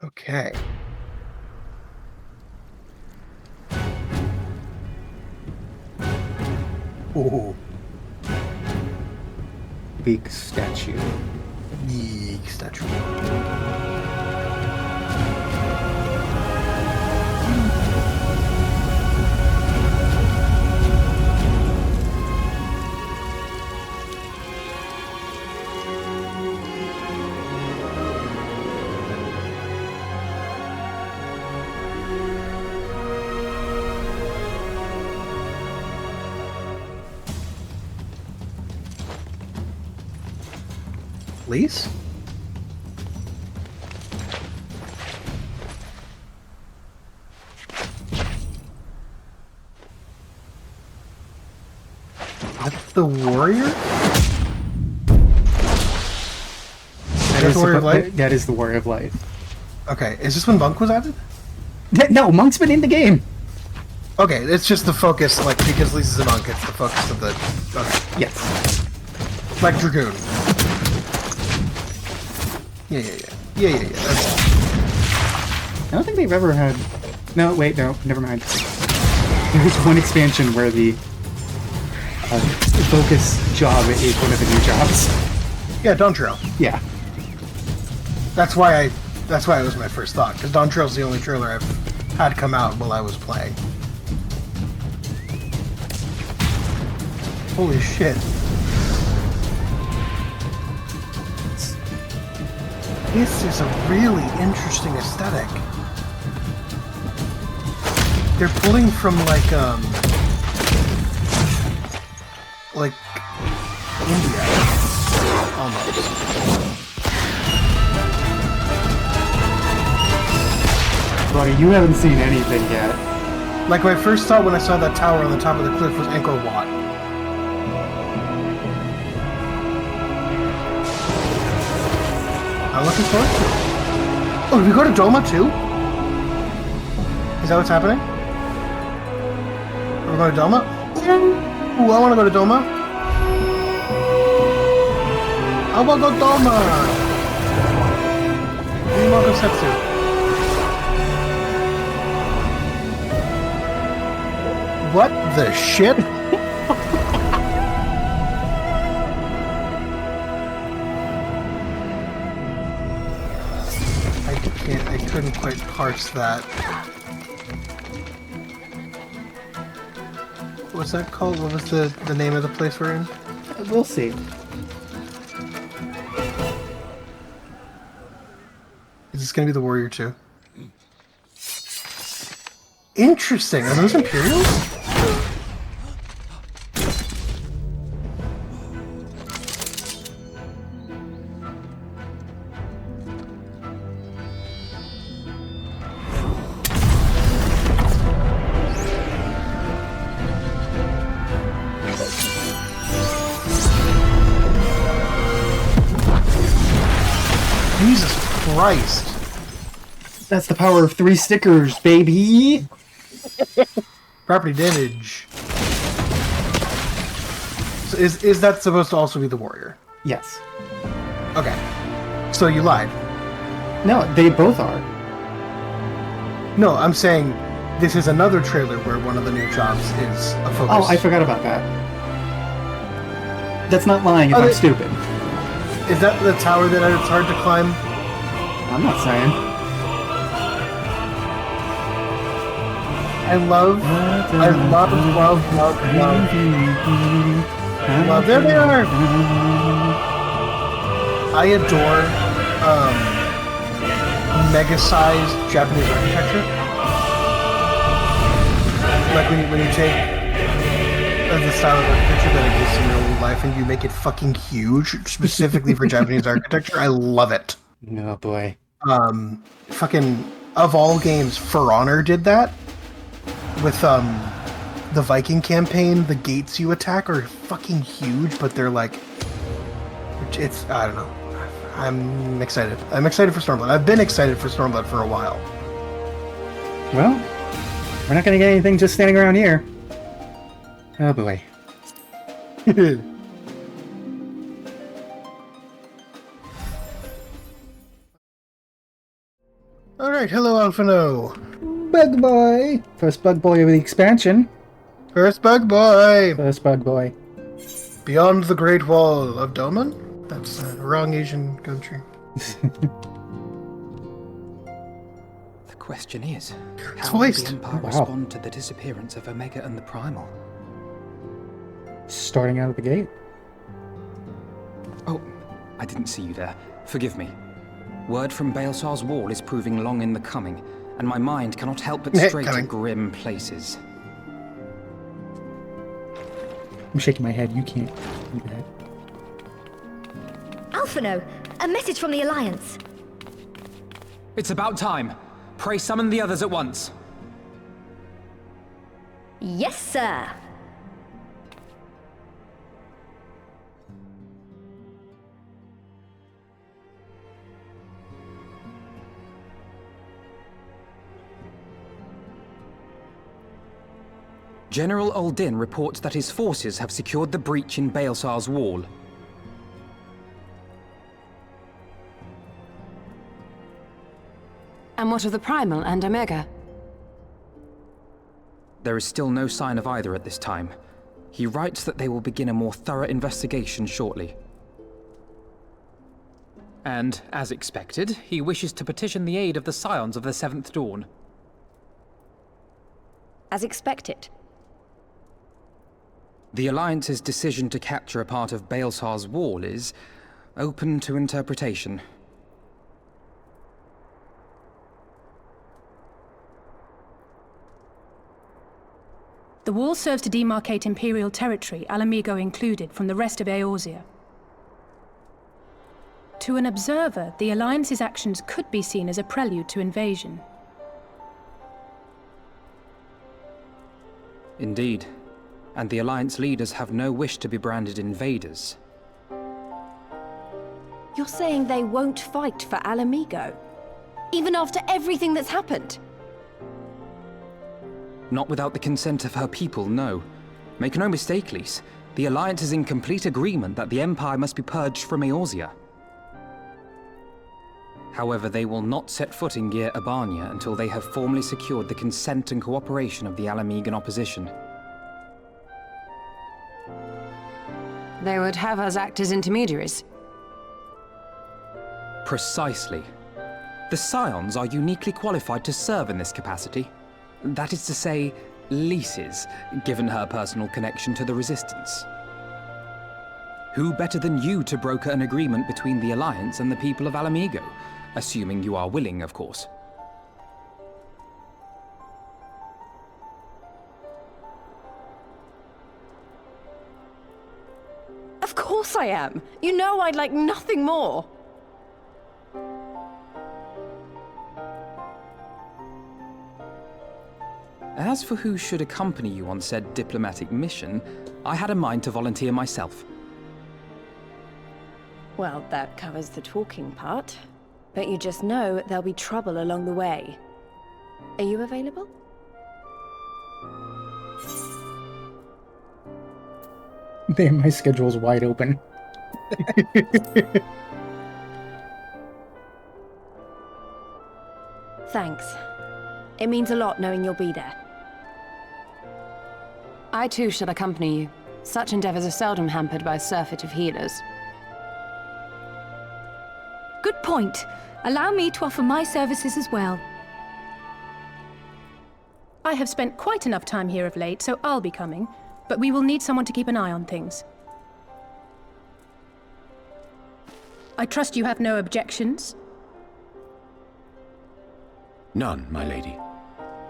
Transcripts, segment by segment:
Okay. Ooh, Big statue. big statue. Please? That's the warrior? That's the warrior of light? That is the Warrior of Light. Okay, is this when Monk was added? No, Monk's been in the game. Okay, it's just the focus, like, because Lisa's a monk, it's the focus of the... Okay. Yes. Like Dragoon. Yeah. Okay. I don't think they've ever had... No, wait, no, never mind. There was one expansion where the focus job is one of the new jobs. Yeah, Dawn Trail. Yeah. That's why it was my first thought, because Dawn Trail's the only trailer I've had come out while I was playing. Holy shit. This is a really interesting aesthetic. They're pulling from like India, almost. Buddy, you haven't seen anything yet. Like my first thought when I saw that tower on the top of the cliff was Angkor Wat. I'm looking forward to it. Oh, did we go to Doma too? Is that what's happening? Are we going to Doma? Ooh, I want to go to Doma. I want to go to Doma! Nimoko Setsu. What the shit? I couldn't quite parse that. What's that called? What was the name of the place we're in? We'll see. Is this gonna be the Warrior too? Interesting. Are those Imperials? Jesus Christ. That's the power of 3 stickers, baby! Property damage. So is that supposed to also be the Warrior? Yes. Okay. So you lied. No, they both are. No, I'm saying this is another trailer where one of the new jobs is a focus. Oh, I forgot about that. That's not lying if I'm stupid. Is that the tower that it's hard to climb? I'm not saying. I love. There they are! I adore mega-sized Japanese architecture. Like when you take the style of architecture that exists in real life and you make it fucking huge, specifically for Japanese architecture. I love it. Oh boy. Fucking, of all games, For Honor did that. With the Viking campaign, the gates you attack are fucking huge, but they're like, it's, I don't know. I'm excited. I'm excited for Stormblood. I've been excited for Stormblood for a while. Well, we're not gonna get anything just standing around here. Oh boy. Alright, hello, Alphino. Bug boy! First bug boy of the expansion. First bug boy! First bug boy. Beyond the Great Wall of Doman? That's the wrong Asian country. The question is, It's how will the voiced. Empire Wow. respond to the disappearance of Omega and the Primal? Starting out of the gate. Oh, I didn't see you there. Forgive me. Word from Baelsar's wall is proving long in the coming, and my mind cannot help but stray to Coming. grim places. I'm shaking my head. You can't do that. Alphino, a message from the Alliance. It's about time. Pray summon the others at once. Yes, sir. General Uldin reports that his forces have secured the breach in Baelsar's wall. And what of the Primal and Omega? There is still no sign of either at this time. He writes that they will begin a more thorough investigation shortly. And, as expected, he wishes to petition the aid of the Scions of the Seventh Dawn. As expected. The Alliance's decision to capture a part of Baelsar's wall is open to interpretation. The wall serves to demarcate Imperial territory, Alamigo included, from the rest of Eorzea. To an observer, the Alliance's actions could be seen as a prelude to invasion. Indeed. And the Alliance leaders have no wish to be branded invaders. You're saying they won't fight for Alamigo? Even after everything that's happened? Not without the consent of her people, no. Make no mistake, Lys. The Alliance is in complete agreement that the Empire must be purged from Eorzea. However, they will not set foot in Gyr Abania until they have formally secured the consent and cooperation of the Alamigan opposition. They would have us act as intermediaries. Precisely. The Scions are uniquely qualified to serve in this capacity. That is to say, Lys's, given her personal connection to the Resistance. Who better than you to broker an agreement between the Alliance and the people of Alamigo? Assuming you are willing, of course. Of course I am. You know I'd like nothing more. As for who should accompany you on said diplomatic mission, I had a mind to volunteer myself. Well, that covers the talking part. But you just know there'll be trouble along the way. Are you available? Damn, my schedule's wide open. Thanks. It means a lot knowing you'll be there. I too shall accompany you. Such endeavors are seldom hampered by a surfeit of healers. Good point. Allow me to offer my services as well. I have spent quite enough time here of late, so I'll be coming. But we will need someone to keep an eye on things. I trust you have no objections? None, my lady.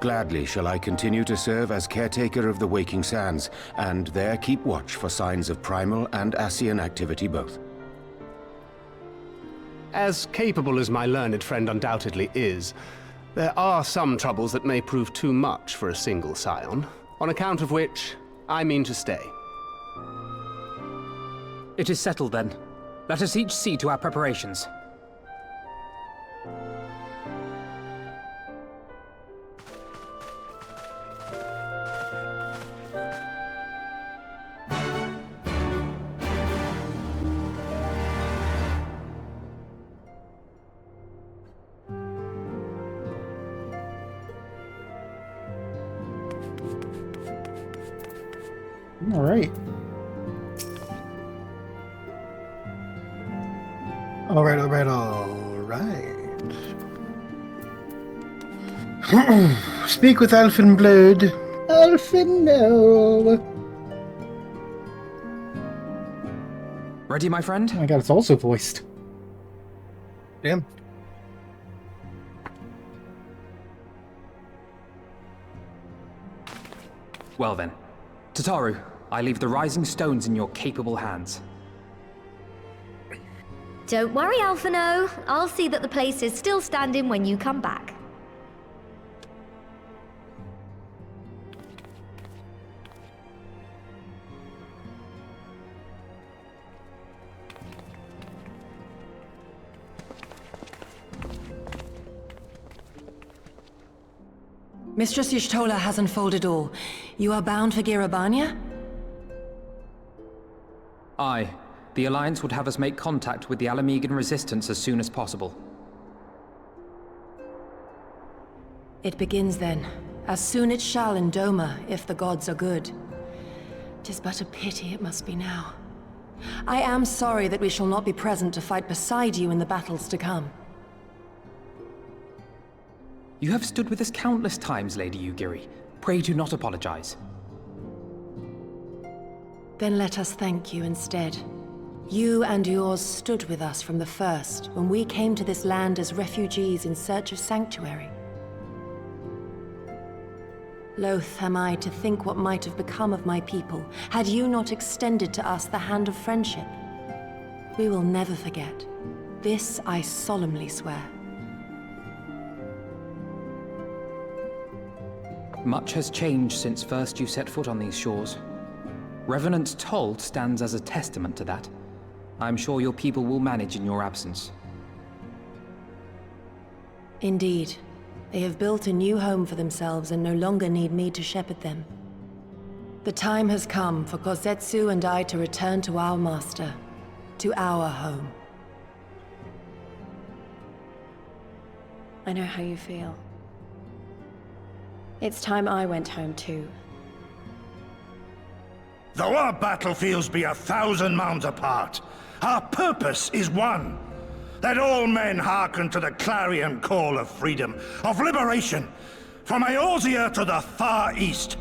Gladly shall I continue to serve as caretaker of the Waking Sands, and there keep watch for signs of primal and Ascian activity both. As capable as my learned friend undoubtedly is, there are some troubles that may prove too much for a single scion, on account of which I mean to stay. It is settled then. Let us each see to our preparations. Alright. Alright. Speak with Elfinblood. Elfin, no. Ready, my friend? Oh my god, it's also voiced. Damn. Well then. Tataru, I leave the rising stones in your capable hands. Don't worry, Alphino. I'll see that the place is still standing when you come back. Mistress Y'shtola has unfolded all. You are bound for Girabania? Aye. The Alliance would have us make contact with the Alamegan resistance as soon as possible. It begins then. As soon it shall in Doma, if the gods are good. 'Tis but a pity it must be now. I am sorry that we shall not be present to fight beside you in the battles to come. You have stood with us countless times, Lady Yugiri. Pray do not apologize. Then let us thank you instead. You and yours stood with us from the first, when we came to this land as refugees in search of sanctuary. Loath am I to think what might have become of my people, had you not extended to us the hand of friendship. We will never forget. This I solemnly swear. Much has changed since first you set foot on these shores. Revenant's Toll stands as a testament to that. I'm sure your people will manage in your absence. Indeed. They have built a new home for themselves and no longer need me to shepherd them. The time has come for Kozetsu and I to return to our master, to our home. I know how you feel. It's time I went home too. Though our battlefields be 1,000 mounds apart, our purpose is one. That all men hearken to the clarion call of freedom, of liberation, from Eorzea to the far east,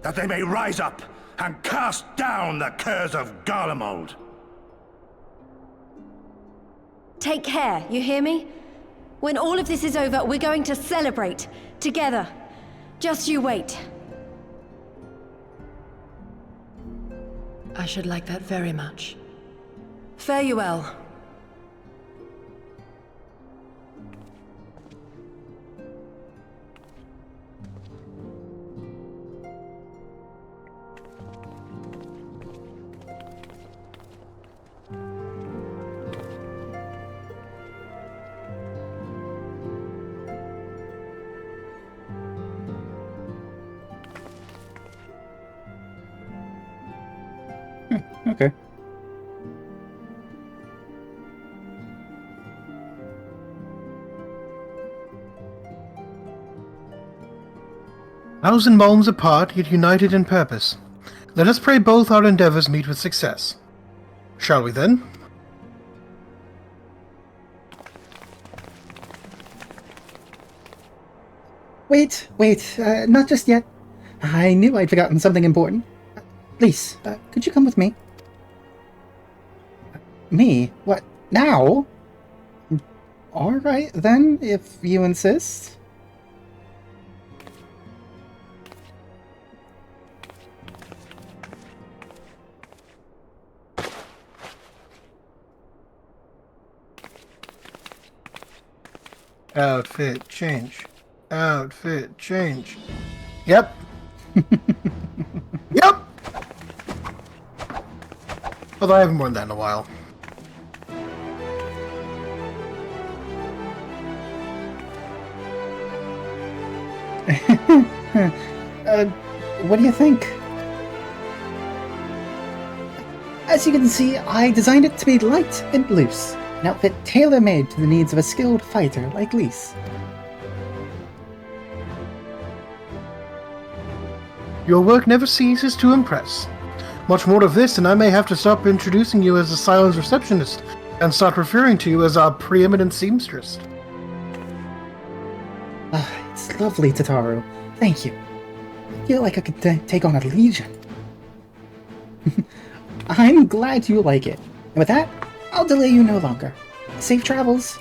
that they may rise up and cast down the curse of Garlemald. Take care, you hear me? When all of this is over, we're going to celebrate, together. Just you wait. I should like that very much. Fare you well. Okay. Thousand moons apart, yet united in purpose. Let us pray both our endeavors meet with success. Shall we then? Wait, not just yet. I knew I'd forgotten something important. Please, could you come with me? Me? What, now? Alright then, if you insist. Outfit change. Outfit change. Yep. Yep! Although I haven't worn that in a while. What do you think? As you can see, I designed it to be light and loose. An outfit tailor-made to the needs of a skilled fighter like Lise. Your work never ceases to impress. Much more of this, and I may have to stop introducing you as a Scion's receptionist and start referring to you as our preeminent seamstress. It's lovely, Tataru. Thank you. I feel like I could take on a legion. I'm glad you like it. And with that, I'll delay you no longer. Safe travels.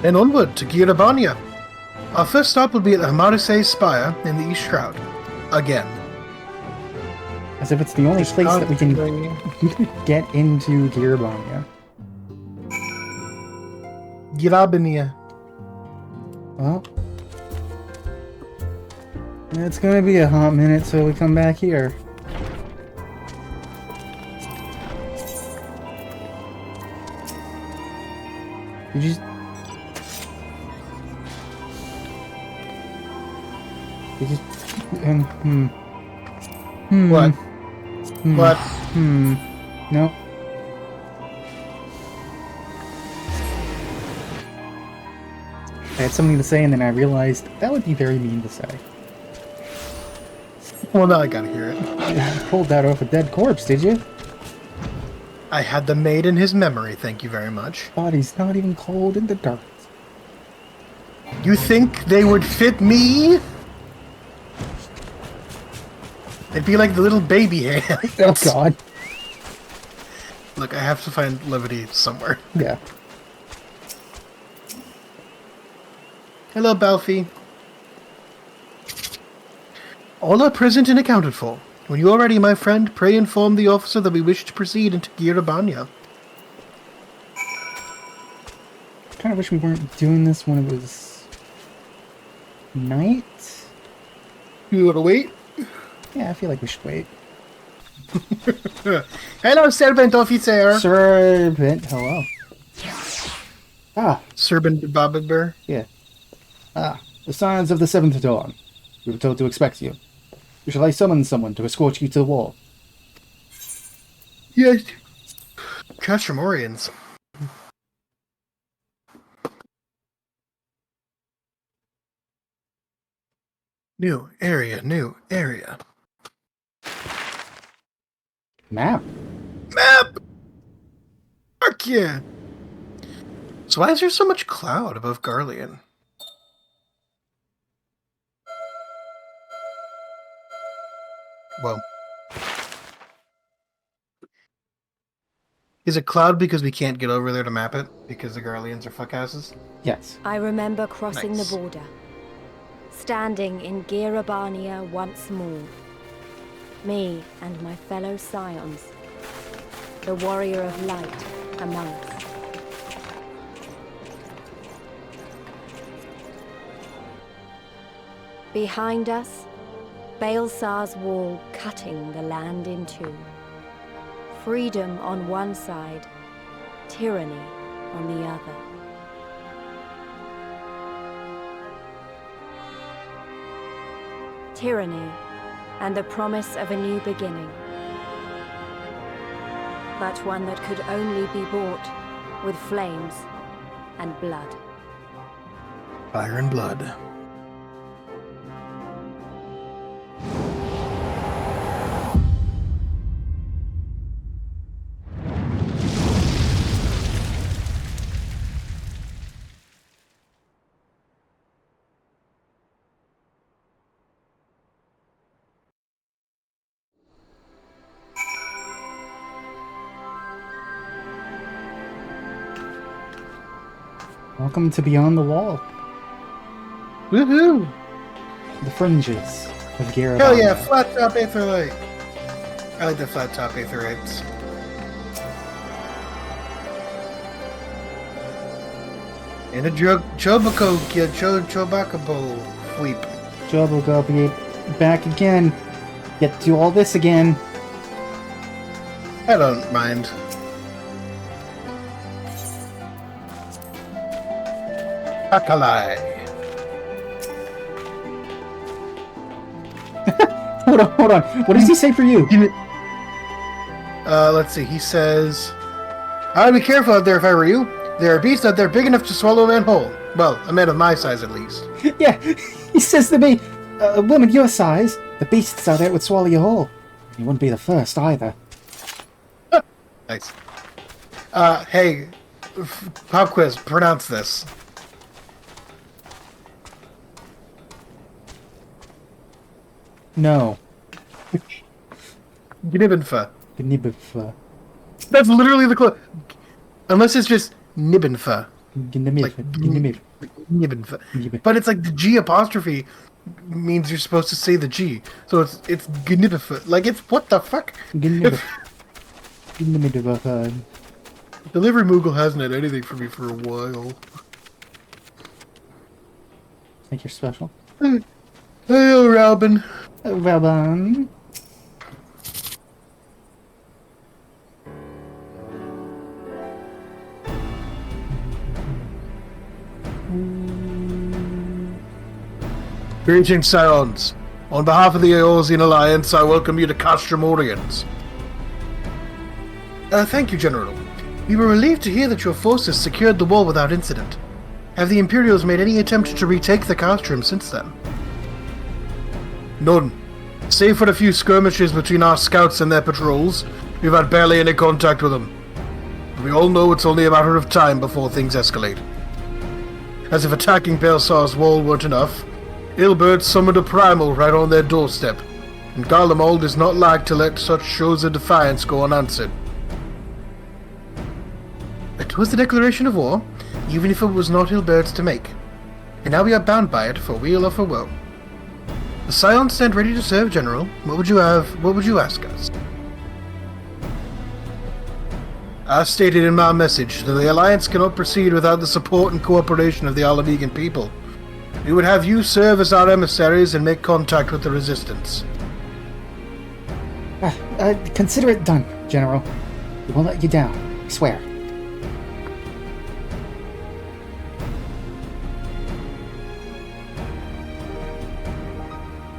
And onward to Girabania. Our first stop will be at the Hamarise Spire in the East Shroud. Again. As if it's the only place that we can get into Girabania. Girabania. Well, it's gonna be a hot minute till we come back here. Did you... What? What? Nope. I had something to say and then I realized that would be very mean to say. Well, now I gotta hear it. You pulled that off a dead corpse, did you? I had them made in his memory, thank you very much. Body's not even cold in the dark. You think they would fit me? They'd be like the little baby hands. Oh god. Look, I have to find levity somewhere. Yeah. Hello, Balfi. All are present and accounted for. When you are ready, my friend, pray inform the officer that we wish to proceed into Girabania. I kind of wish we weren't doing this when it was night. You want to wait? Yeah, I feel like we should wait. Hello, Servant Officer. Servant, hello. Ah. Servant Babber. Yeah. Ah, the signs of the seventh dawn. We were told to expect you. Shall I summon someone to escort you to the wall? Yes. Castramorians. New area, new area. Map. Map! Fuck yeah! So why is there so much cloud above Garlean? Well. Is it cloud because we can't get over there to map it? Because the Garleans are fuckasses? Yes. I remember crossing Nice. the border. Standing in Girabania once more. Me and my fellow scions. The warrior of light among us. Behind us, Baelsar's wall cutting the land in two. Freedom on one side, tyranny on the other. Tyranny and the promise of a new beginning. But one that could only be bought with flames and blood. Fire and blood. Welcome to Beyond the Wall. Woohoo! The fringes of Girabania. Hell yeah, flat top aetherite. I like the flat top aetherites. And a Chobako fleep. Jobo be back again. Get to do all this again. I don't mind. Akalai. Hold on. What does he say for you? Let's see. He says, "I'd be careful out there if I were you. There are beasts out there big enough to swallow a man whole. Well, a man of my size, at least." Yeah, he says to me, "A woman your size, The beasts out there would swallow you whole. You wouldn't be the first, either. Nice. Hey, pop quiz, pronounce this. No. Gnibbenfa. Gnibbenfa. That's literally the clue. Unless it's just Nibbenfa. Gnibbenfa. But it's like the G apostrophe means you're supposed to say the G. So it's Gnibbenfa. Like, it's what the fuck? Gnibbenfa. Delivery Moogle hasn't had anything for me for a while. Think you're special? Hey, Robin. Robin. Greetings, Scions. On behalf of the Eorzean Alliance, I welcome you to Castromorians. Thank you, General. We were relieved to hear that your forces secured the wall without incident. Have the Imperials made any attempt to retake the Castrum since then? None. Save for a few skirmishes between our scouts and their patrols, we've had barely any contact with them. We all know it's only a matter of time before things escalate. As if attacking Belsar's wall weren't enough, Ilbert summoned a primal right on their doorstep, and Garlemald does not like to let such shows of defiance go unanswered. It was the declaration of war, even if it was not Ilbert's to make, and now we are bound by it for weal or for woe. The Scions stand ready to serve, General. What would you ask us? As stated in my message, the Alliance cannot proceed without the support and cooperation of the Alamegan people. We would have you serve as our emissaries and make contact with the Resistance. Consider it done, General. We won't let you down, I swear.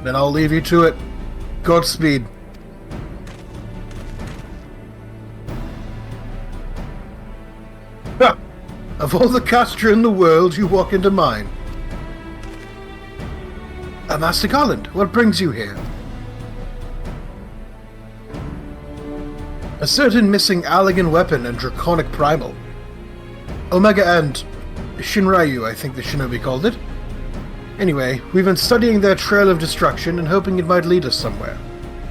Then I'll leave you to it. Godspeed. Ha! Of all the Castra in the world, you walk into mine. Master Garland, what brings you here? A certain missing Allagan weapon and draconic primal. Omega and Shinryu, I think the shinobi called it. Anyway, we've been studying their trail of destruction and hoping it might lead us somewhere,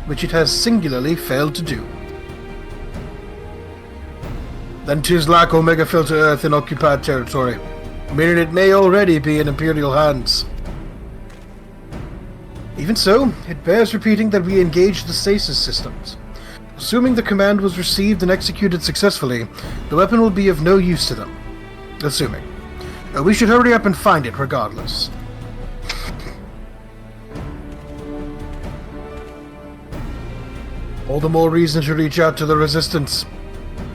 which it has singularly failed to do. Then 'tis like Omega fell to Earth in occupied territory, meaning it may already be in Imperial hands. Even so, it bears repeating that we engaged the stasis systems. Assuming the command was received and executed successfully, the weapon will be of no use to them. Assuming. We should hurry up and find it regardless. All the more reason to reach out to the Resistance.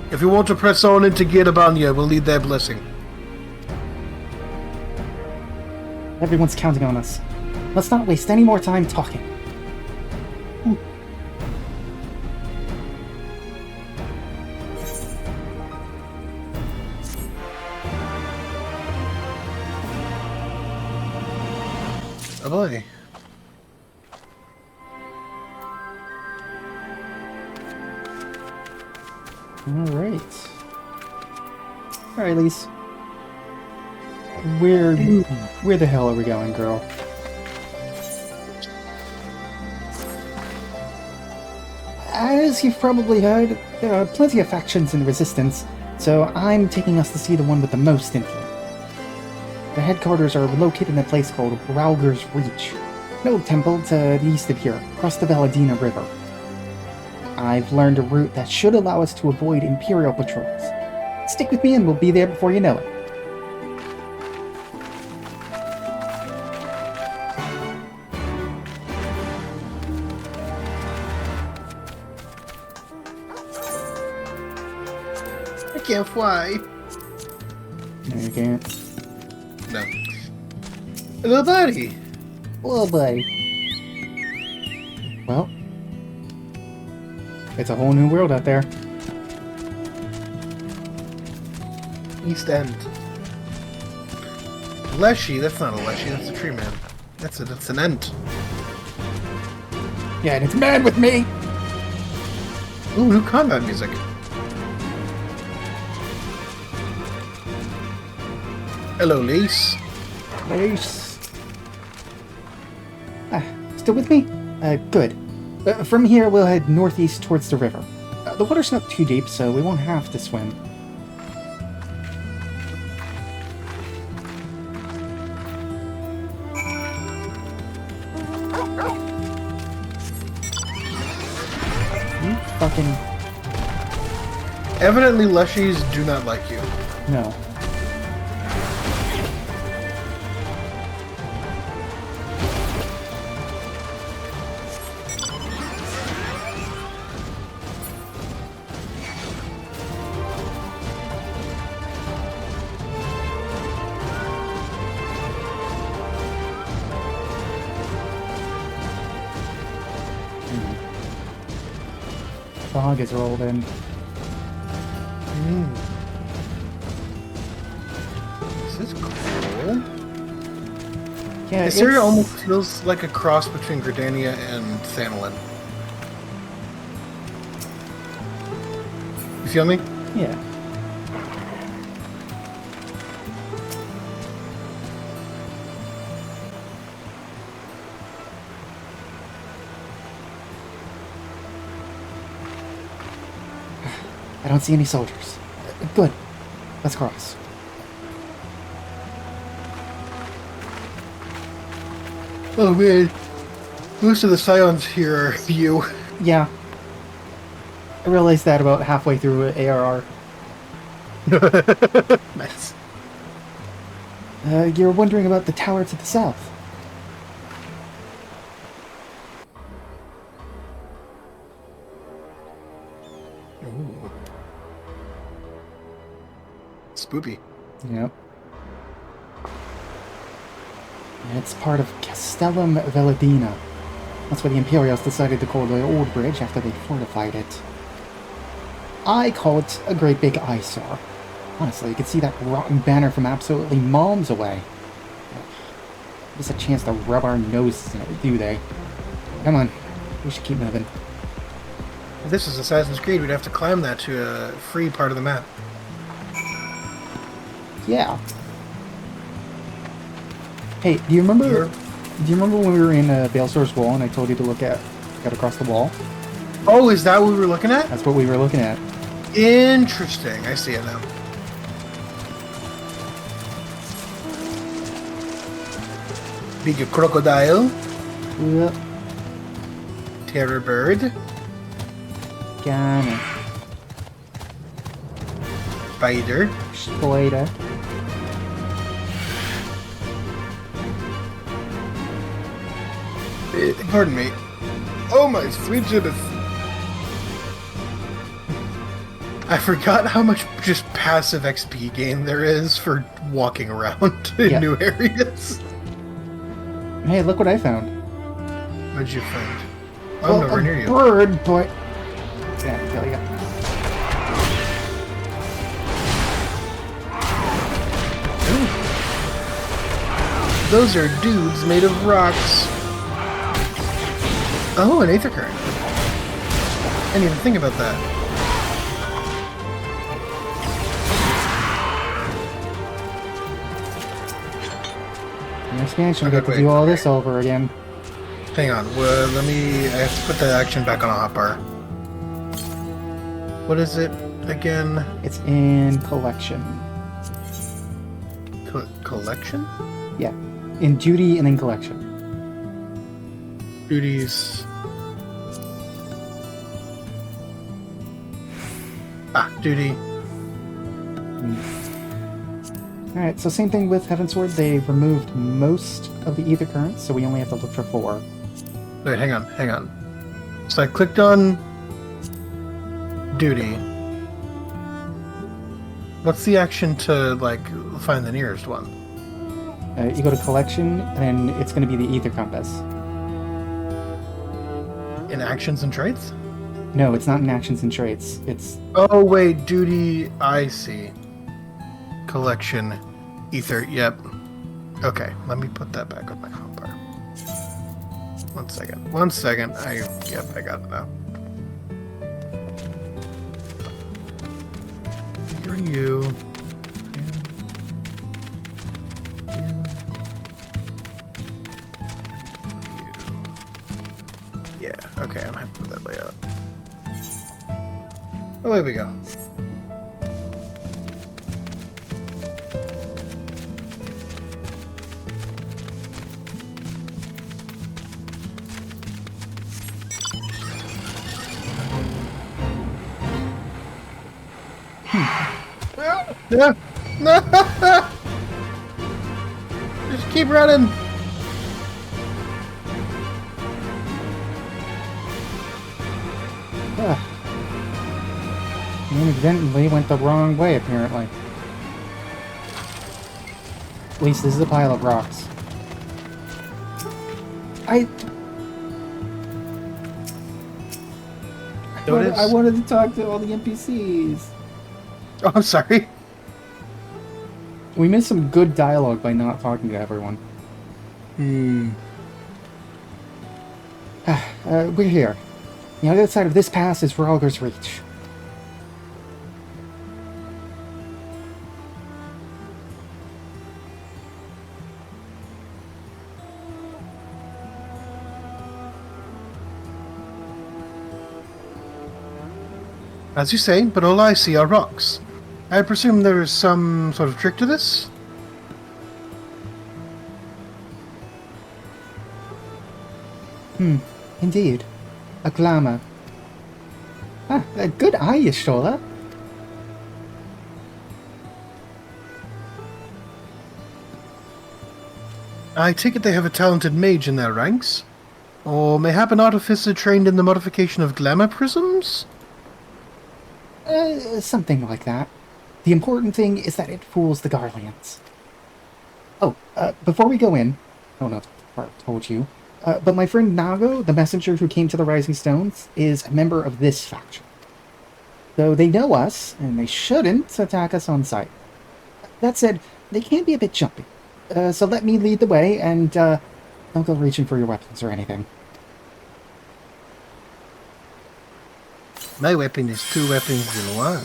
If we want to press on into Girabania, we'll need their blessing. Everyone's counting on us. Let's not waste any more time talking. Oh boy. Alright. Alright, Lise. Where the hell are we going, girl? As you've probably heard, there are plenty of factions in the Resistance, so I'm taking us to see the one with the most influence. Their headquarters are located in a place called Rauger's Reach, an old temple to the east of here, across the Valadina River. I've learned a route that should allow us to avoid Imperial patrols. Stick with me and we'll be there before you know it. I can't fly. No, you can't. No. Little buddy. Well, buddy. Well, it's a whole new world out there. East End. Leshy, that's not a Leshy, that's a tree man. That's an Ent. Yeah, and it's mad with me! Ooh, new combat music. Hello, Lise. Nice. Still with me? Good. From here, we'll head northeast towards the river. The water's not too deep, so we won't have to swim. You fucking... Evidently, Leshies do not like you. No. Fog is rolled in. This is cool. Yeah, This area almost feels like a cross between Gridania and Thanalan. You feel me? Yeah. I don't see any soldiers. Good. Let's cross. Oh man. Most of the Scions here are you. Yeah. I realized that about halfway through ARR. Nice. You're wondering about the tower to the south. Ooh. Spoopy. Yep. And it's part of Castellum Veladina. That's where the Imperials decided to call the old bridge after they fortified it. I call it a great big eyesore. Honestly, you can see that rotten banner from absolutely miles away. Just a chance to rub our noses in it, do they? Come on, we should keep moving. If this is Assassin's Creed, we'd have to climb that to a free part of the map. Yeah. Hey, do you remember? Here. Do you remember when we were in Baelsor's Wall and I told you to look across the wall? Oh, is that what we were looking at? That's what we were looking at. Interesting. I see it now. Big crocodile. Yep. Terror bird. Got it. Spider. Spider. Pardon me. Oh my sweet gibbeth. I forgot how much just passive XP gain there is for walking around in new areas. Hey, look what I found. What'd you find? Oh, nowhere near you. Bird, but... Yeah, there you go. Ooh. Those are dudes made of rocks. Oh, an Aether Current. I didn't even think about that. An expansion, we get to do all this over again. Hang on, I have to put the action back on a hotbar. What is it again? It's in collection. Collection? Yeah, in duty and in collection. Duties. Duty. Alright, so same thing with Heavensward. They removed most of the Aether Currents, so we only have to look for 4. Wait, hang on. So I clicked on duty. What's the action to, find the nearest one? You go to collection, and then it's going to be the Aether Compass. In actions and traits? No, it's not in actions and traits. It's... Oh, wait, duty, I see. Collection, ether, yep. Okay, let me put that back on my hotbar. One second. One second. Yep, I got it now. Here are you. Yeah, okay, I'm happy with that layout. Away we go. No! No! Just keep running! Inadvertently went the wrong way, apparently. At least this is a pile of rocks. I wanted to talk to all the NPCs. Oh, I'm sorry. We missed some good dialogue by not talking to everyone. We're here. The other side of this pass is Rhalgr's Reach. As you say, but all I see are rocks. I presume there is some sort of trick to this? Indeed. A glamour. A good eye, Y'shtola. I take it they have a talented mage in their ranks? Or mayhap an artificer trained in the modification of glamour prisms? Something like that. The important thing is that it fools the Garleans. Oh, before we go in, I don't know if I told you, but my friend Nago, the messenger who came to the Rising Stones, is a member of this faction. So they know us, and they shouldn't attack us on sight. That said, they can be a bit jumpy. So let me lead the way, and don't go reaching for your weapons or anything. My weapon is 2 weapons in 1.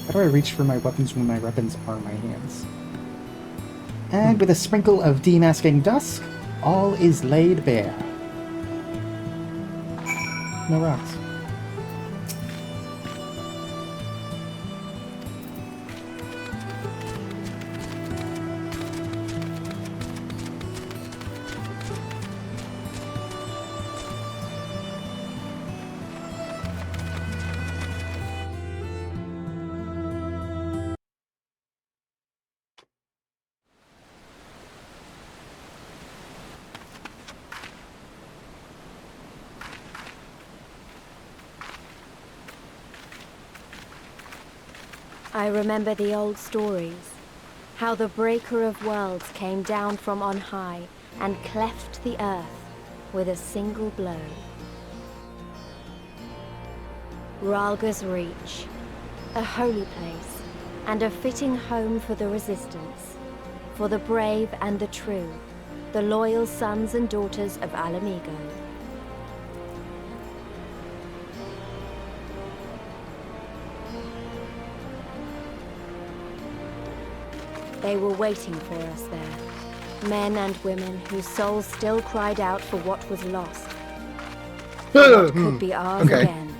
How do I reach for my weapons when my weapons are in my hands? And with a sprinkle of demasking dusk, all is laid bare. No rocks. I remember the old stories, how the Breaker of Worlds came down from on high and cleft the earth with a single blow. Rhalgr's Reach, a holy place, and a fitting home for the Resistance, for the brave and the true, the loyal sons and daughters of Alamigo. They were waiting for us there, men and women whose souls still cried out for what was lost, for what could be ours again.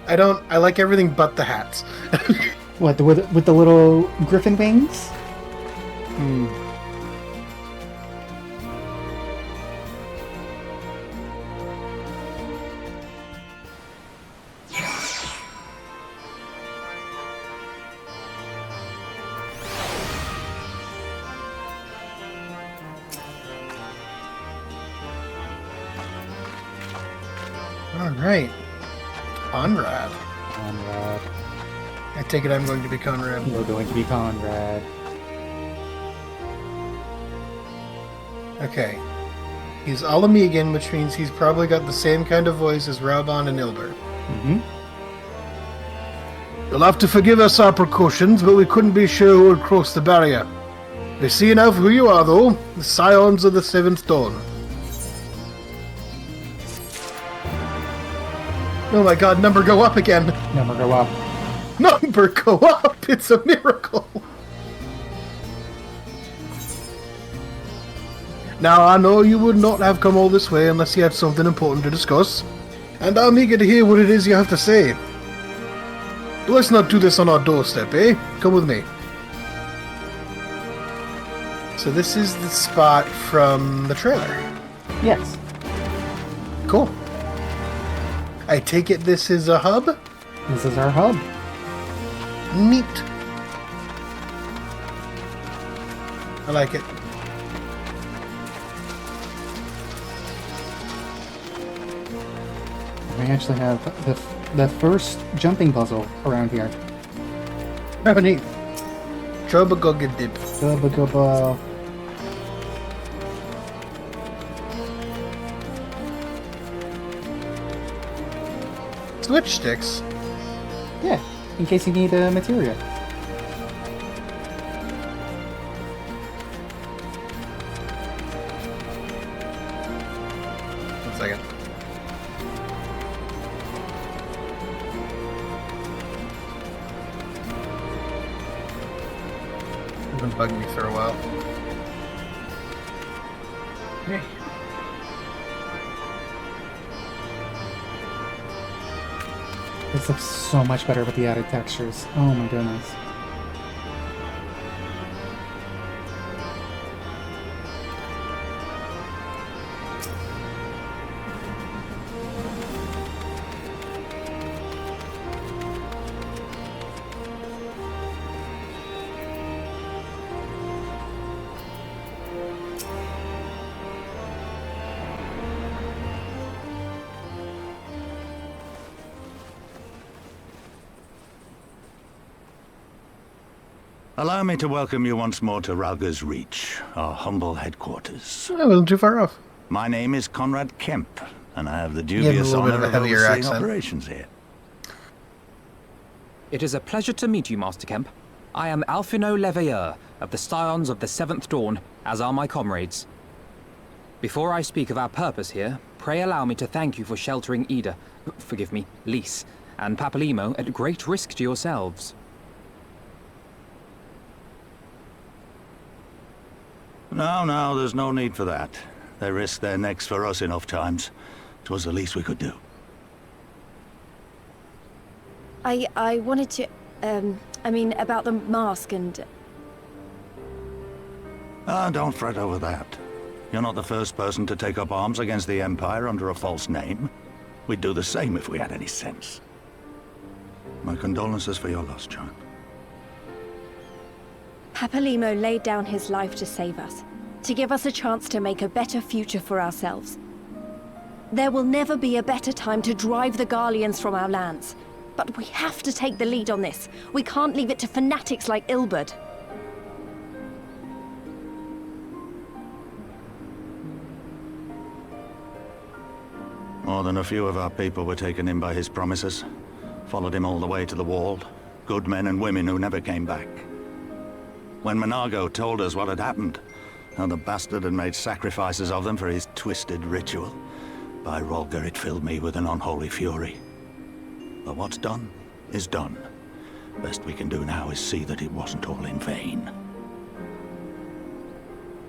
I like everything but the hats. What, with the little griffin wings? Alright. Conrad. Conrad. I take it I'm going to be Conrad. You're going to be Conrad. Okay. He's Alamegan, which means he's probably got the same kind of voice as Raubon and Ilber. Mm-hmm. You'll have to forgive us our precautions, but we couldn't be sure who would cross the barrier. They see enough who you are, though. The Scions of the Seventh Dawn. Oh my god, number go up again. Number go up. Number go up! It's a miracle! Now, I know you would not have come all this way unless you had something important to discuss. And I'm eager to hear what it is you have to say. But let's not do this on our doorstep, eh? Come with me. So this is the spot from the trailer. Yes. Cool. I take it this is a hub? This is our hub. Neat. I like it. We actually have the first jumping puzzle around here. Oh, neat. Chubba Gugga Dip. Gubba gubba. Switch sticks. Yeah, in case you need material. One second. It's been bugging me for a while. Hey. This looks so much better with the added textures. Oh my goodness. Allow me to welcome you once more to Ralga's Reach, our humble headquarters. I wasn't too far off. My name is Conrad Kemp, and I have the dubious honor of overseeing operations here. It is a pleasure to meet you, Master Kemp. I am Alphino Leveilleur of the Scions of the Seventh Dawn, as are my comrades. Before I speak of our purpose here, pray allow me to thank you for sheltering Ida, forgive me, Lys, and Papalimo at great risk to yourselves. No, there's no need for that. They risked their necks for us enough times. 'Twas the least we could do. I wanted to, I mean, about the mask and... Don't fret over that. You're not the first person to take up arms against the Empire under a false name. We'd do the same if we had any sense. My condolences for your loss, child. Papalimo laid down his life to save us, to give us a chance to make a better future for ourselves. There will never be a better time to drive the Garleans from our lands. But we have to take the lead on this. We can't leave it to fanatics like Ilberd. More than a few of our people were taken in by his promises. Followed him all the way to the wall. Good men and women who never came back. When Monago told us what had happened, how the bastard had made sacrifices of them for his twisted ritual, by Rolga it filled me with an unholy fury. But what's done is done. Best we can do now is see that it wasn't all in vain.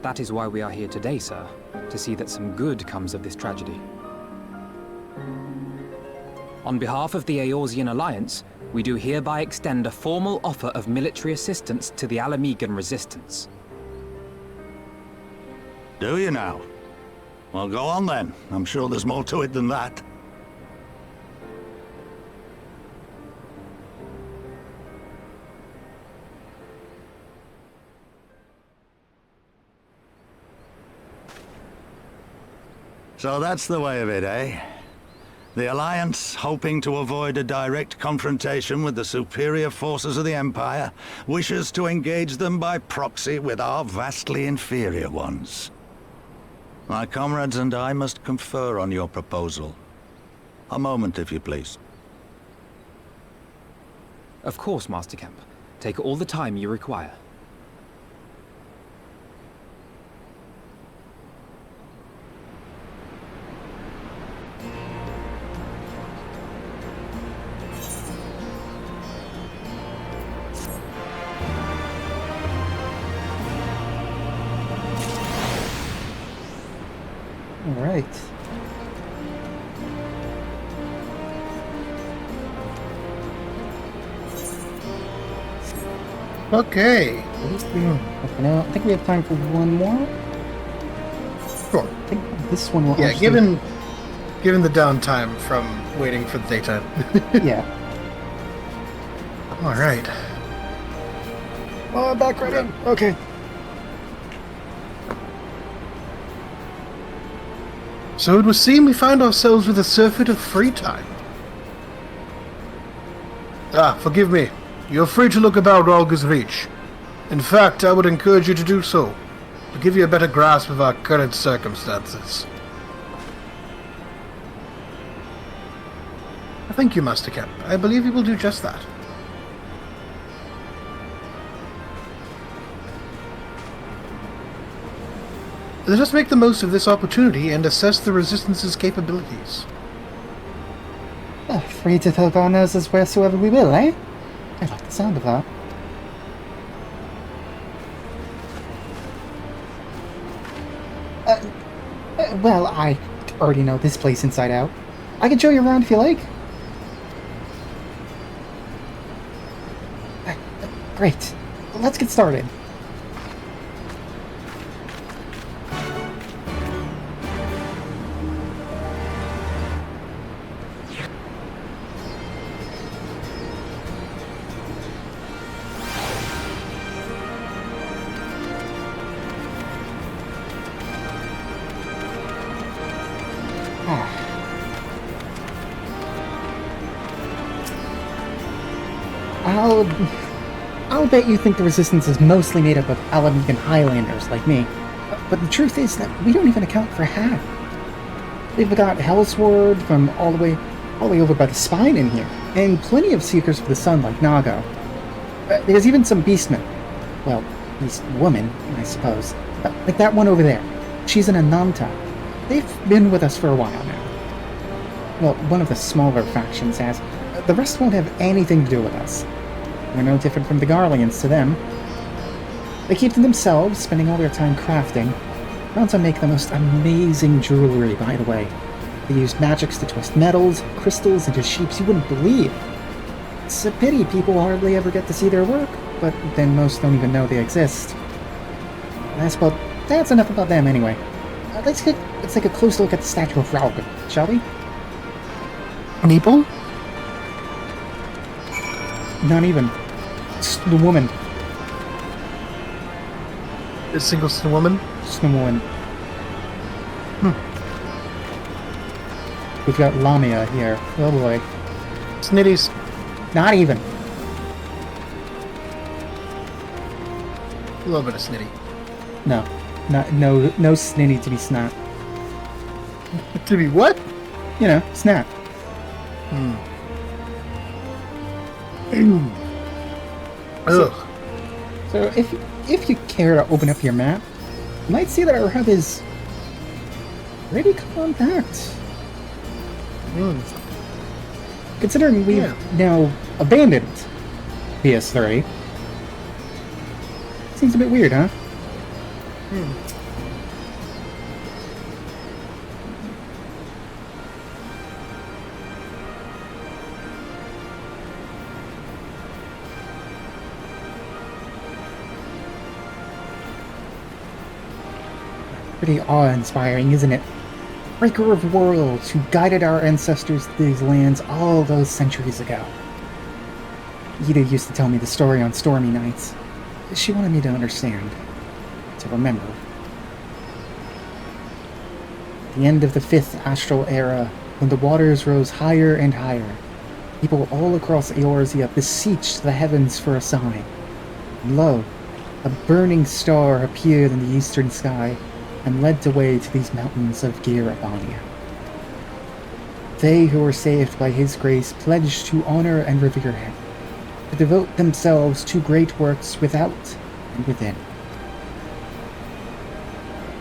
That is why we are here today, sir, to see that some good comes of this tragedy. On behalf of the Eorzean Alliance, we do hereby extend a formal offer of military assistance to the Alamegan resistance. Do you now? Well, go on then. I'm sure there's more to it than that. So that's the way of it, eh? The Alliance, hoping to avoid a direct confrontation with the superior forces of the Empire, wishes to engage them by proxy with our vastly inferior ones. My comrades and I must confer on your proposal. A moment, if you please. Of course, Master Kemp. Take all the time you require. Right. Okay. Okay, now I think we have time for one more. Sure. I think this one will Yeah, actually... given the downtime from waiting for the daytime. Yeah. All right. Oh, back right in. Okay. So it would seem we find ourselves with a surfeit of free time. Forgive me. You're free to look about Ralga's Reach. In fact, I would encourage you to do so, to give you a better grasp of our current circumstances. Thank you, Master Cap. I believe you will do just that. Let us make the most of this opportunity and assess the Resistance's capabilities. Free to take our noses wheresoever we will, eh? I like the sound of that. Well, I already know this place inside out. I can show you around if you like. Great. Let's get started. I'll bet you think the Resistance is mostly made up of Alamegan Highlanders like me. But the truth is that we don't even account for half. We've got Hellsword from all the way over by the Spine in here, and plenty of Seekers of the Sun like Nago. There's even some Beastmen. Well, Beast Woman, I suppose. Like that one over there. She's an Ananta. They've been with us for a while now. Well, one of the smaller factions has. The rest won't have anything to do with us. We're no different from the Garleans to them. They keep to themselves, spending all their time crafting. Ananta make the most amazing jewelry, by the way. They use magics to twist metals, crystals into shapes you wouldn't believe. It's a pity people hardly ever get to see their work, but then most don't even know they exist. That's enough about them anyway. Let's take a close look at the statue of Ralga, shall we? Meeple? Not even. It's the woman. A single woman? Just the woman. We've got Lamia here. Oh boy. Snitties. Not even. A little bit of snitty. No. No snitty to be snap. To be what? You know, snap. Ugh. So if you care to open up your map, you might see that our hub is pretty compact. Considering we've now abandoned PS3. Seems a bit weird, huh? Pretty awe-inspiring, isn't it? Breaker of worlds who guided our ancestors to these lands all those centuries ago. Ida used to tell me the story on stormy nights. She wanted me to understand, to remember. At the end of the 5th astral era, when the waters rose higher and higher, people all across Eorzea beseeched the heavens for a sign. And lo, a burning star appeared in the eastern sky and led the way to these mountains of Girabania. They who were saved by his grace pledged to honor and revere him, to devote themselves to great works without and within.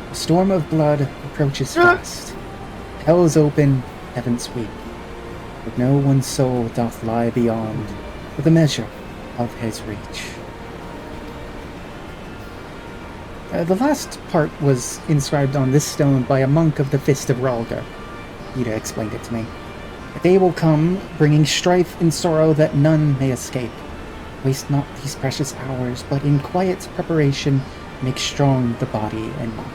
The storm of blood approaches fast. Hell is open, heavens weep, but no one's soul doth lie beyond the measure of his reach. The last part was inscribed on this stone by a monk of the Fist of Ralga. Ida explained it to me. A day will come, bringing strife and sorrow that none may escape. Waste not these precious hours, but in quiet preparation make strong the body and mind.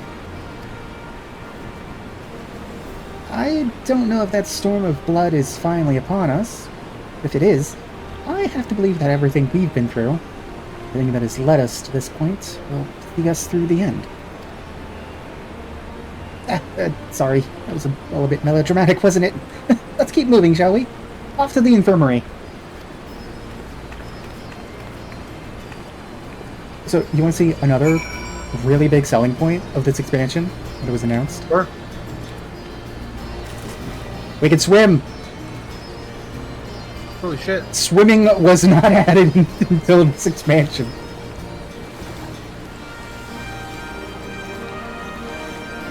I don't know if that storm of blood is finally upon us. If it is, I have to believe that everything we've been through, everything that has led us to this point, will see us through the end. Sorry, that was a little bit melodramatic, wasn't it? Let's keep moving, shall we? Off to the infirmary. So, you want to see another really big selling point of this expansion that was announced? Sure. We can swim! Holy shit. Swimming was not added until this expansion.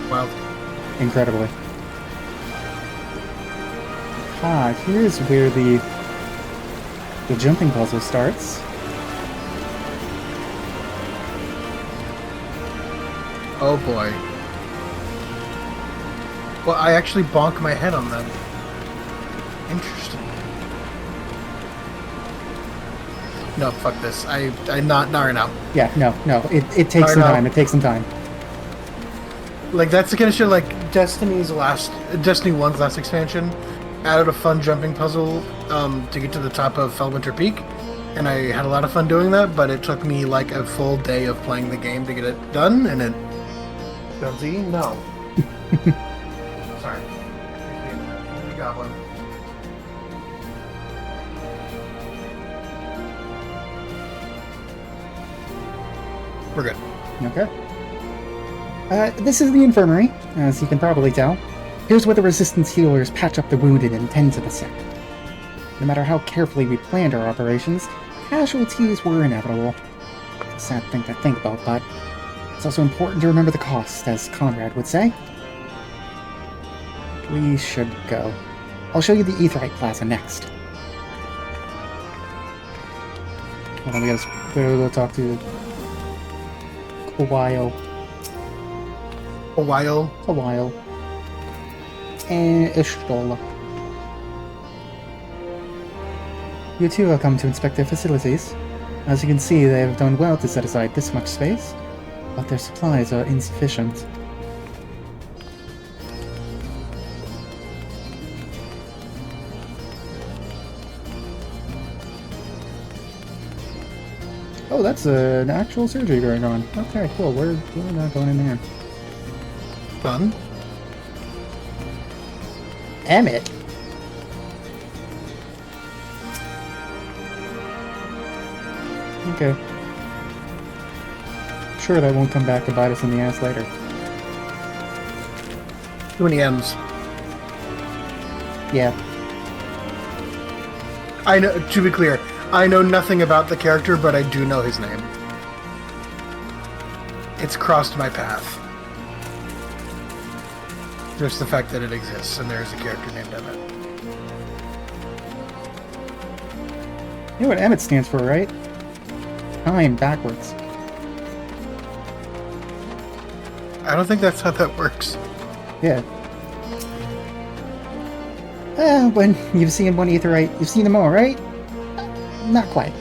Wow. Incredibly. Here's where the jumping puzzle starts. Oh boy. Well, I actually bonk my head on them. Interesting. No, fuck this. I'm not right now. Yeah, no. It takes some time. It takes some time. Like, that's the kind of shit, like, Destiny 1's last expansion added a fun jumping puzzle to get to the top of Fellwinter Peak, and I had a lot of fun doing that, but it took me, like, a full day of playing the game to get it done, and it... Jonesy? No. Sorry. We got one. We're good. Okay. This is the infirmary, as you can probably tell. Here's where the Resistance healers patch up the wounded and tend to the sick. No matter how carefully we planned our operations, casualties were inevitable. It's a sad thing to think about, but it's also important to remember the cost, as Conrad would say. We should go. I'll show you the Aetheryte Plaza next. Hold on, we gotta go talk to Kawile. And Ishtola. You two have come to inspect their facilities. As you can see, they have done well to set aside this much space, but their supplies are insufficient. Oh, that's an actual surgery going on. Okay, cool. We're not going in there. Fun. Emmett? Okay. Sure, that won't come back to bite us in the ass later. Too many M's. Yeah. I know, to be clear, I know nothing about the character, but I do know his name. It's crossed my path. Just the fact that it exists, and there's a character named Emmett. You know what Emmett stands for, right? Time backwards. I don't think that's how that works. Yeah. When you've seen one Aetheryte, you've seen them all, right? Not quite.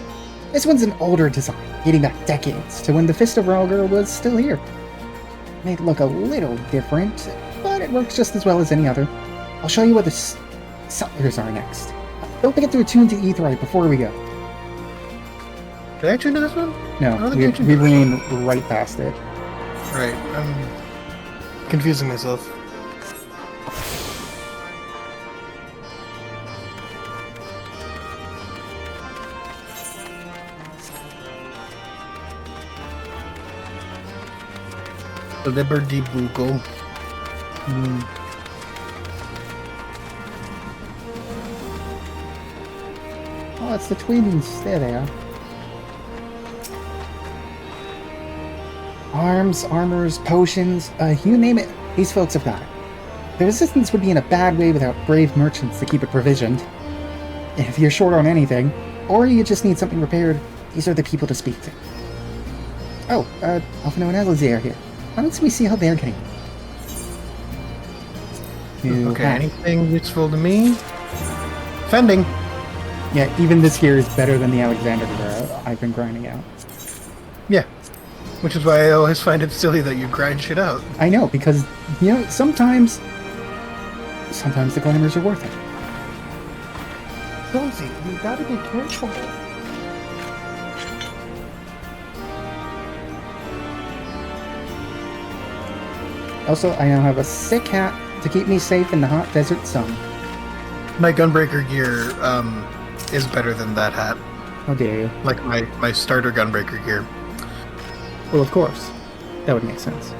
This one's an older design, dating back decades to when the Fist of Ralgar was still here. It may look a little different, but it works just as well as any other. I'll show you where the settlers are next. Don't forget to attune to Aetheryte before we go. Did I attune to this one? No, we ran right past it. Right, I'm confusing myself. Liberty Bugle. Oh, it's the twins. There they are. Arms, armors, potions, you name it, these folks have got it. The Resistance would be in a bad way without brave merchants to keep it provisioned. If you're short on anything, or you just need something repaired, these are the people to speak to. Oh, Alphino and Alizé are here. Why don't we see how they're getting? Okay, anything useful to me? Fending. Yeah, even this here is better than the Alexander Guerrero I've been grinding out. Yeah. Which is why I always find it silly that you grind shit out. I know, because, you know, sometimes the climbers are worth it. Jonesy, you gotta be careful. Also, I now have a sick hat to keep me safe in the hot desert sun. My Gunbreaker gear is better than that hat. How dare you? Like my starter Gunbreaker gear. Well, of course. That would make sense.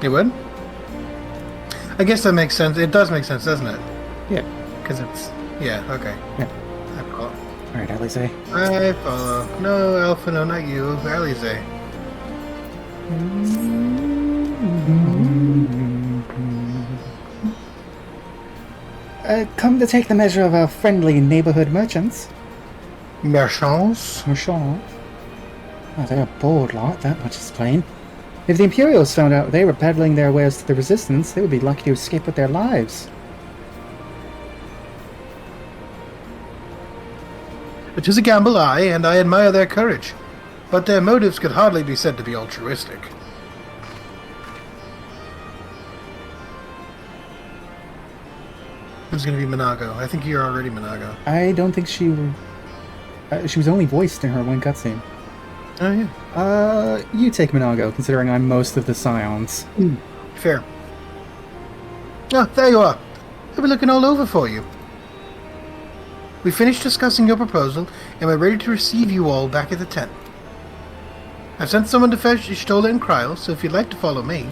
It would? I guess that makes sense. It does make sense, doesn't it? Yeah. Because it's... Yeah, okay. Yeah. I follow. Alright, Alizé. I follow. No, Alpha, no, not you. Alizé. Come to take the measure of our friendly neighborhood merchants. Merchants? Merchants? Oh, they're a bold lot, that much is plain. If the Imperials found out they were peddling their wares to the Resistance, they would be lucky to escape with their lives. It is a gamble, aye, and I admire their courage. But their motives could hardly be said to be altruistic. Who's going to be Minago? I think you're already Minago. I don't think she was only voiced in her one cutscene. Oh, yeah. You take Minago, considering I'm most of the Scions. Fair. Oh, there you are. I've been looking all over for you. We finished discussing your proposal, and we're ready to receive you all back at the tent. I've sent someone to fetch Ishtola and Kryl, so if you'd like to follow me...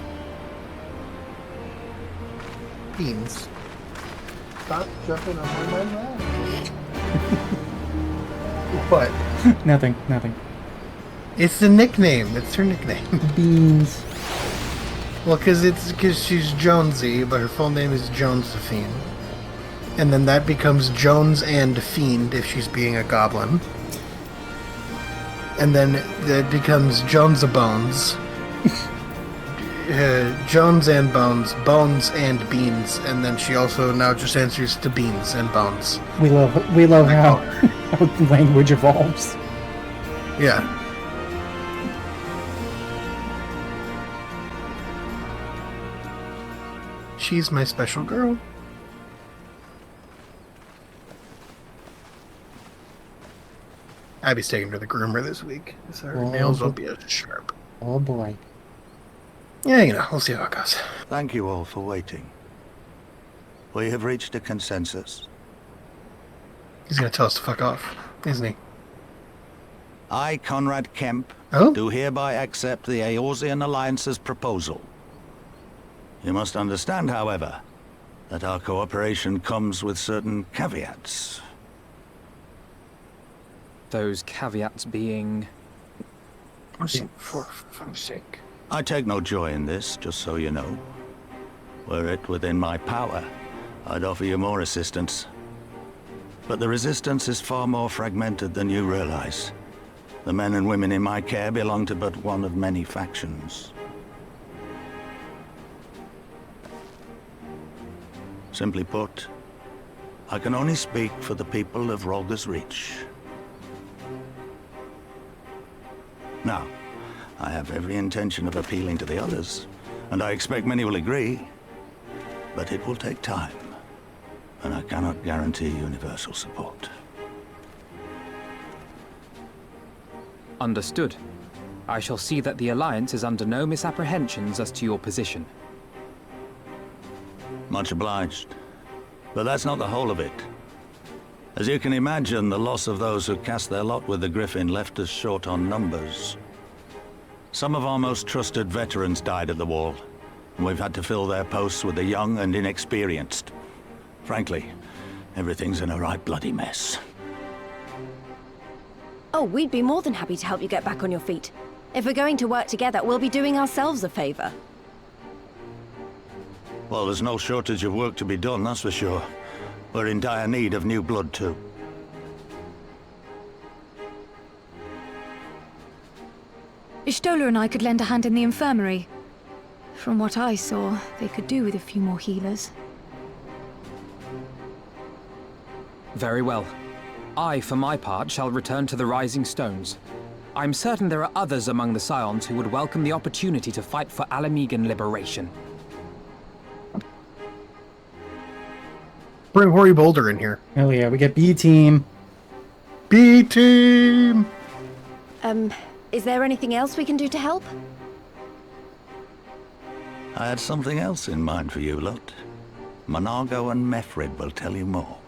Beans. Stop jumping on my lap. What? Nothing. It's the nickname. It's her nickname. Beans. Well, because she's Jonesy, but her full name is Josephine. And then that becomes Jones and Fiend if she's being a goblin. And then that becomes Jones-a-Bones. Jones and Bones, Bones and Beans, and then she also now just answers to Beans and Bones. We love how language evolves. Yeah. She's my special girl. Abby's taking her to the groomer this week, so her nails won't be as sharp. Oh boy. Yeah, you know, we'll see how it goes. Thank you all for waiting. We have reached a consensus. He's gonna tell us to fuck off, isn't he? I, Conrad Kemp, Oh? do hereby accept the Eorzean Alliance's proposal. You must understand, however, that our cooperation comes with certain caveats. Those caveats being... For fuck's sake. I take no joy in this, just so you know. Were it within my power, I'd offer you more assistance. But the Resistance is far more fragmented than you realize. The men and women in my care belong to but one of many factions. Simply put, I can only speak for the people of Rolga's Reach. Now, I have every intention of appealing to the others, and I expect many will agree. But it will take time, and I cannot guarantee universal support. Understood. I shall see that the Alliance is under no misapprehensions as to your position. Much obliged. But that's not the whole of it. As you can imagine, the loss of those who cast their lot with the Griffin left us short on numbers. Some of our most trusted veterans died at the wall, and we've had to fill their posts with the young and inexperienced. Frankly, everything's in a right bloody mess. Oh, we'd be more than happy to help you get back on your feet. If we're going to work together, we'll be doing ourselves a favor. Well, there's no shortage of work to be done, that's for sure. We're in dire need of new blood, too. Ishtola and I could lend a hand in the infirmary. From what I saw, they could do with a few more healers. Very well. I, for my part, shall return to the Rising Stones. I'm certain there are others among the Scions who would welcome the opportunity to fight for Alamegan liberation. Bring Hoary Boulder in here. Oh yeah, we get B team. B team! Is there anything else we can do to help? I had something else in mind for you lot. Monargo and Mefred will tell you more.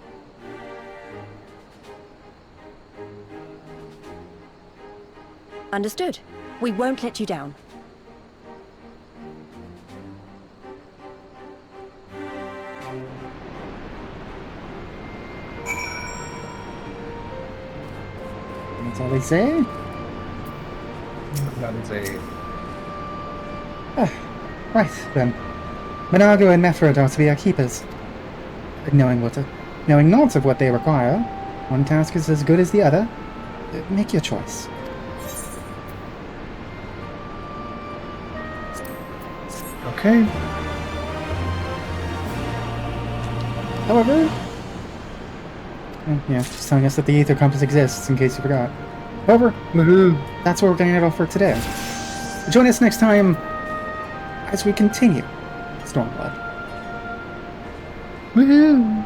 Understood. We won't let you down. That's all they say? That is a... Right, then. Monargo and Mefred are to be our keepers. Knowing not of what they require, one task is as good as the other. Make your choice. Okay. However... yeah, just telling us that the Aether Compass exists, in case you forgot. However, that's where we're going to head off for today. Join us next time as we continue Stormblood. Woohoo!